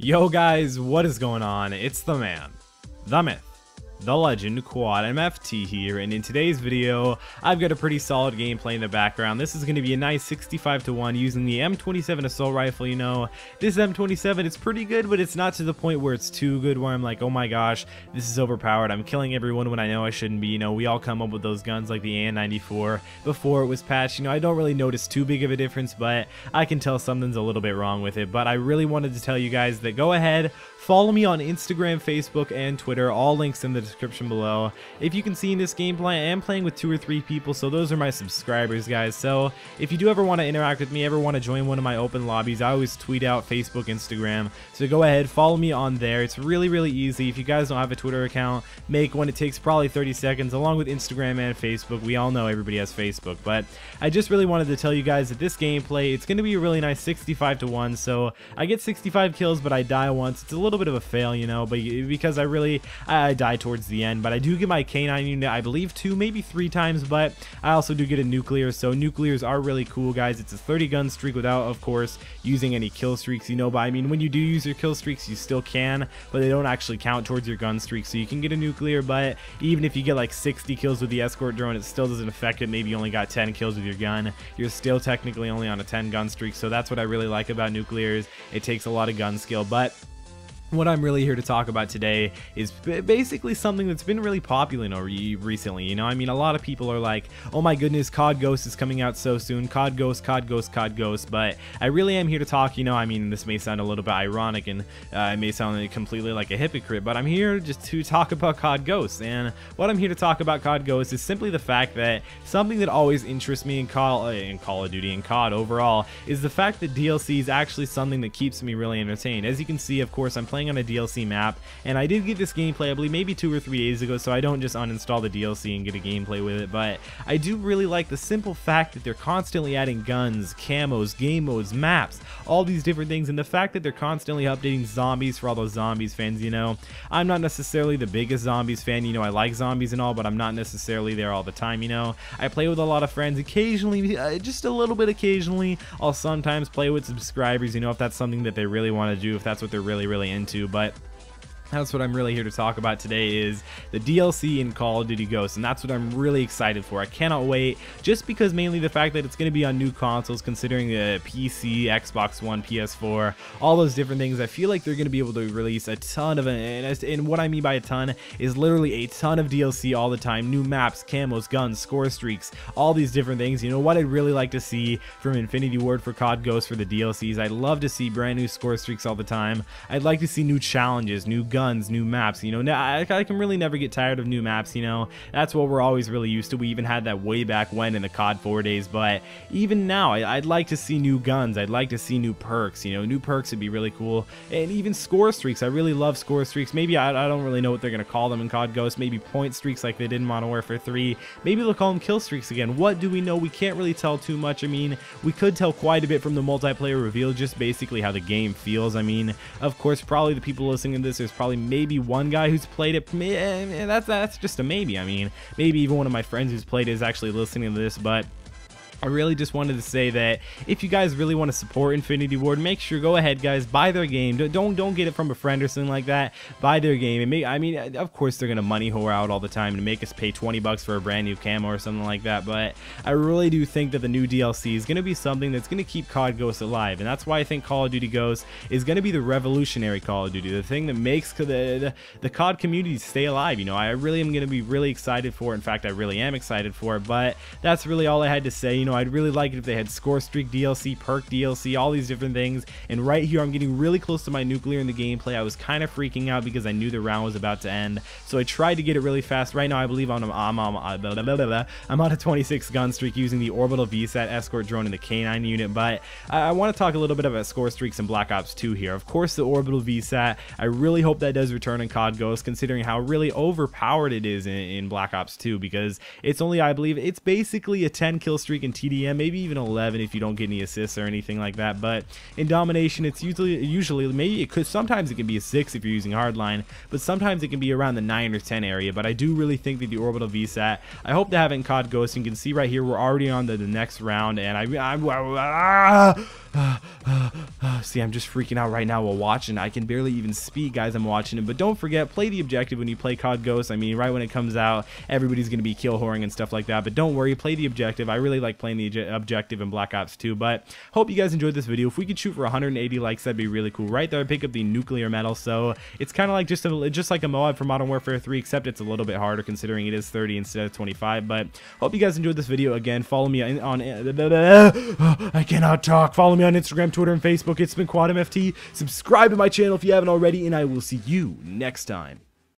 Yo guys, what is going on? It's the man, the myth, the legend, Quad MFT here, and in today's video, I've got a pretty solid gameplay in the background. This is going to be a nice 65-1 using the M27 assault rifle. You know, this M27, it's pretty good, but it's not to the point where it's too good where I'm like, oh my gosh, this is overpowered. I'm killing everyone when I know I shouldn't be. You know, we all come up with those guns like the AN-94 before it was patched. You know, I don't really notice too big of a difference, but I can tell something's a little bit wrong with it. But I really wanted to tell you guys that go ahead, follow me on Instagram, Facebook, and Twitter. All links in the description below. If you can see in this gameplay, I am playing with 2 or 3 people, so those are my subscribers, guys. So if you do ever want to interact with me, ever want to join one of my open lobbies, I always tweet out Facebook, Instagram. So go ahead, follow me on there. It's really, really easy. If you guys don't have a Twitter account, make one. It takes probably 30 seconds, along with Instagram and Facebook. We all know everybody has Facebook, but I just really wanted to tell you guys that this gameplay, it's going to be a really nice 65-1. So I get 65 kills, but I die once. It's a little bit of a fail, you know, but because I die towards the end. But I do get my K9 unit, I believe 2, maybe 3 times, but I also do get a nuclear. So nuclears are really cool, guys. It's a 30 gun streak without, of course, using any kill streaks, you know. But I mean, when you do use your kill streaks, you still can, but they don't actually count towards your gun streak. So you can get a nuclear, but even if you get like 60 kills with the escort drone, it still doesn't affect it. Maybe you only got 10 kills with your gun, you're still technically only on a 10 gun streak. So that's what I really like about nuclears. It takes a lot of gun skill. But what I'm really here to talk about today is basically something that's been really popular recently. You know, I mean, a lot of people are like, oh my goodness, COD Ghost is coming out so soon. COD Ghost, COD Ghost, COD Ghost. But I really am here to talk, you know, I mean, this may sound a little bit ironic and it may sound completely like a hypocrite, but I'm here just to talk about COD Ghost. And what I'm here to talk about COD Ghost is simply the fact that something that always interests me in Call of Duty and COD overall is the fact that DLC is actually something that keeps me really entertained. As you can see, of course, I'm playing on a DLC map, and I did get this gameplay, I believe, maybe 2 or 3 days ago, so I don't just uninstall the DLC and get a gameplay with it. But I do really like the simple fact that they're constantly adding guns, camos, game modes, maps, all these different things, and the fact that they're constantly updating zombies for all those zombies fans. You know, I'm not necessarily the biggest zombies fan, you know, I like zombies and all, but I'm not necessarily there all the time. You know, I play with a lot of friends occasionally, just a little bit occasionally. I'll sometimes play with subscribers, you know, if that's something that they really want to do, if that's what they're really into. But that's what I'm really here to talk about today, is the DLC in Call of Duty Ghosts, and that's what I'm really excited for. I cannot wait, just because mainly the fact that it's going to be on new consoles, considering the PC, Xbox One, PS4, all those different things. I feel like they're going to be able to release a ton of it, and what I mean by a ton is literally a ton of DLC all the time. New maps, camos, guns, score streaks, all these different things. You know what I'd really like to see from Infinity Ward for COD Ghosts for the DLCs? I'd love to see brand new score streaks all the time. I'd like to see new challenges, new guns, new maps. You know, I can really never get tired of new maps. You know, that's what we're always really used to. We even had that way back when in the COD 4 days, but even now I'd like to see new guns. I'd like to see new perks. You know, new perks would be really cool. And even score streaks. I really love score streaks. Maybe I don't really know what they're gonna call them in COD Ghost. Maybe point streaks like they did in Modern Warfare 3. Maybe they'll call them kill streaks again. What do we know? We can't really tell too much. I mean, we could tell quite a bit from the multiplayer reveal, just basically how the game feels. I mean, of course, probably the people listening to this, there's probably maybe one guy who's played it. That's just a maybe. I mean, maybe even one of my friends who's played it is actually listening to this. But I really just wanted to say that if you guys really want to support Infinity Ward, make sure, go ahead guys, buy their game. Don't get it from a friend or something like that. Buy their game. And I mean, of course they're gonna money whore out all the time and make us pay 20 bucks for a brand new camo or something like that, but I really do think that the new DLC is gonna be something that's gonna keep COD Ghosts alive. And that's why I think Call of Duty Ghosts is gonna be the revolutionary Call of Duty, the thing that makes the COD community stay alive. You know, I really am gonna be really excited for it. In fact, I really am excited for it. But that's really all I had to say. You know, I'd really like it if they had score streak DLC, perk DLC, all these different things. And right here, I'm getting really close to my nuclear in the gameplay. I was kind of freaking out because I knew the round was about to end, so I tried to get it really fast. Right now, I believe I'm on a 26 gun streak using the orbital VSAT escort drone and the K9 unit. But I want to talk a little bit about score streaks in Black Ops 2 here. Of course, the orbital VSAT, I really hope that does return in COD Ghost, considering how really overpowered it is in Black Ops 2, because it's only, I believe, it's basically a 10 kill streak in TDM, maybe even 11 if you don't get any assists or anything like that. But in domination, it's usually maybe it could, sometimes it can be a 6 if you're using hardline, but sometimes it can be around the 9 or 10 area. But I do really think that the orbital VSAT, I hope to have it in COD Ghost. You can see right here we're already on the next round, and See, I'm just freaking out right now while watching. I can barely even speak, guys. I'm watching it. But don't forget, play the objective when you play COD Ghosts. I mean, right when it comes out, everybody's going to be kill whoring and stuff like that. But don't worry, play the objective. I really like playing the objective in Black Ops 2. But hope you guys enjoyed this video. If we could shoot for 180 likes, that'd be really cool. Right there, I pick up the nuclear medal. So it's kind of like just like a Moab for Modern Warfare 3, except it's a little bit harder considering it is 30 instead of 25. But hope you guys enjoyed this video. Again, follow me on I cannot talk. Follow me on Instagram, Twitter, and Facebook. It's been COD MFT. Subscribe to my channel if you haven't already, and I will see you next time.